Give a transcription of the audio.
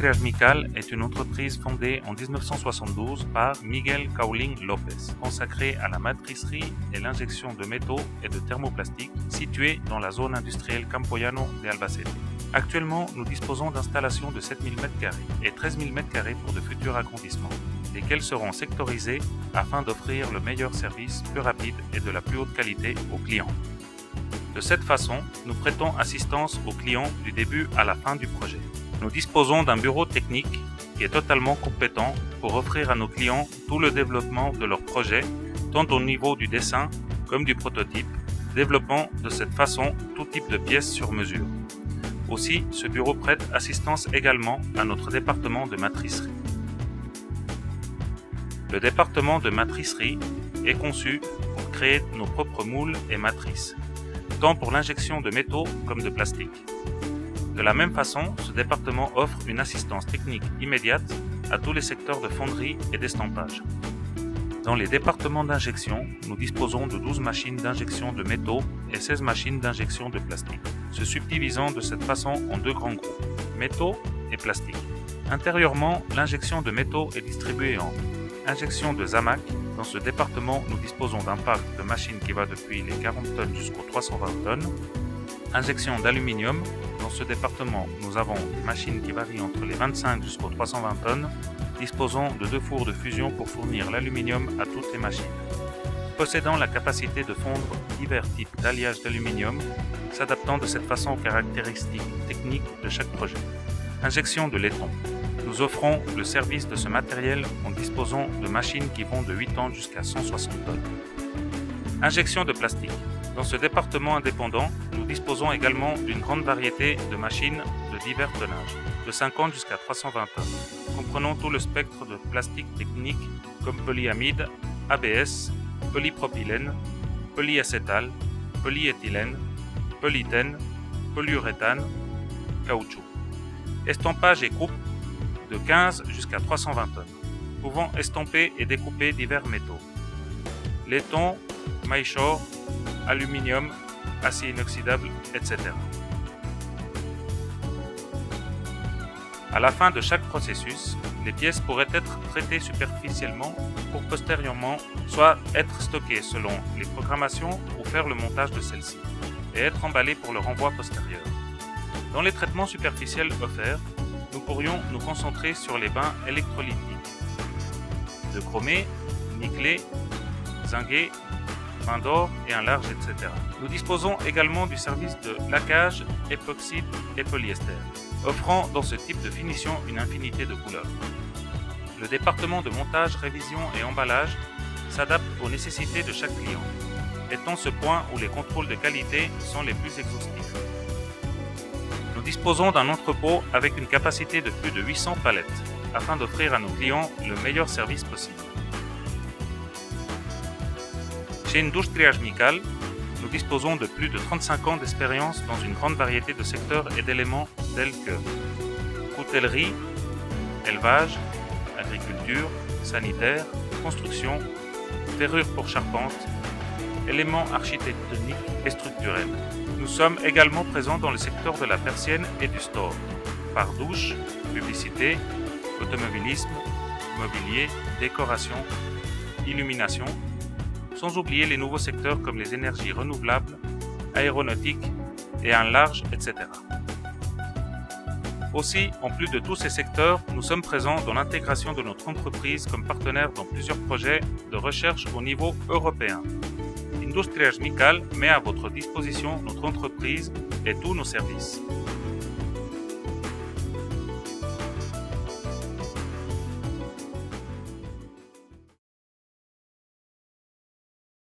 Industria Mical est une entreprise fondée en 1972 par Miguel Cauling Lopez, consacrée à la matricerie et l'injection de métaux et de thermoplastique, située dans la zone industrielle Campoyano de Albacete. Actuellement, nous disposons d'installations de 7000 m² et 13 000 m² pour de futurs agrandissements, lesquels seront sectorisés afin d'offrir le meilleur service plus rapide et de la plus haute qualité aux clients. De cette façon, nous prêtons assistance aux clients du début à la fin du projet. Nous disposons d'un bureau technique qui est totalement compétent pour offrir à nos clients tout le développement de leur projet, tant au niveau du dessin comme du prototype, développant de cette façon tout type de pièces sur mesure. Aussi, ce bureau prête assistance également à notre département de matricerie. Le département de matricerie est conçu pour créer nos propres moules et matrices, tant pour l'injection de métaux comme de plastique. De la même façon, ce département offre une assistance technique immédiate à tous les secteurs de fonderie et d'estampage. Dans les départements d'injection, nous disposons de 12 machines d'injection de métaux et 16 machines d'injection de plastique, se subdivisant de cette façon en deux grands groupes, métaux et plastique. Intérieurement, l'injection de métaux est distribuée en injection de Zamac. Dans ce département, nous disposons d'un parc de machines qui va depuis les 40 tonnes jusqu'aux 320 tonnes. Injection d'aluminium. Dans ce département, nous avons des machines qui varient entre les 25 jusqu'aux 320 tonnes, disposant de 2 fours de fusion pour fournir l'aluminium à toutes les machines. Possédant la capacité de fondre divers types d'alliages d'aluminium, s'adaptant de cette façon aux caractéristiques techniques de chaque projet. Injection de laiton. Nous offrons le service de ce matériel en disposant de machines qui vont de 8 ans jusqu'à 160 tonnes. Injection de plastique. Dans ce département indépendant, nous disposons également d'une grande variété de machines de divers tonnages, de 50 jusqu'à 320 tonnes, comprenant tout le spectre de plastique technique comme polyamide, ABS, polypropylène, polyacétal, polyéthylène, polythène, polyuréthane, caoutchouc. Estampage et coupe de 15 jusqu'à 320 tonnes, pouvant estamper et découper divers métaux. Laiton, maillechort, aluminium, acier inoxydable, etc. À la fin de chaque processus, les pièces pourraient être traitées superficiellement pour postérieurement soit être stockées selon les programmations ou faire le montage de celles-ci et être emballées pour le renvoi postérieur. Dans les traitements superficiels offerts, nous pourrions nous concentrer sur les bains électrolytiques de chromé, nickelé, zingué, bain d'or et un large, etc. Nous disposons également du service de laquage, époxyde et polyester, offrant dans ce type de finition une infinité de couleurs. Le département de montage, révision et emballage s'adapte aux nécessités de chaque client, étant ce point où les contrôles de qualité sont les plus exhaustifs. Nous disposons d'un entrepôt avec une capacité de plus de 800 palettes, afin d'offrir à nos clients le meilleur service possible. Chez Industria Mical, nous disposons de plus de 35 ans d'expérience dans une grande variété de secteurs et d'éléments tels que coutellerie, élevage, agriculture, sanitaire, construction, ferrure pour charpente, éléments architectoniques et structurels. Nous sommes également présents dans le secteur de la persienne et du store, par douche, publicité, automobilisme, mobilier, décoration, illumination, sans oublier les nouveaux secteurs comme les énergies renouvelables, aéronautique et un large, etc. Aussi, en plus de tous ces secteurs, nous sommes présents dans l'intégration de notre entreprise comme partenaire dans plusieurs projets de recherche au niveau européen. Industria Mical met à votre disposition notre entreprise et tous nos services.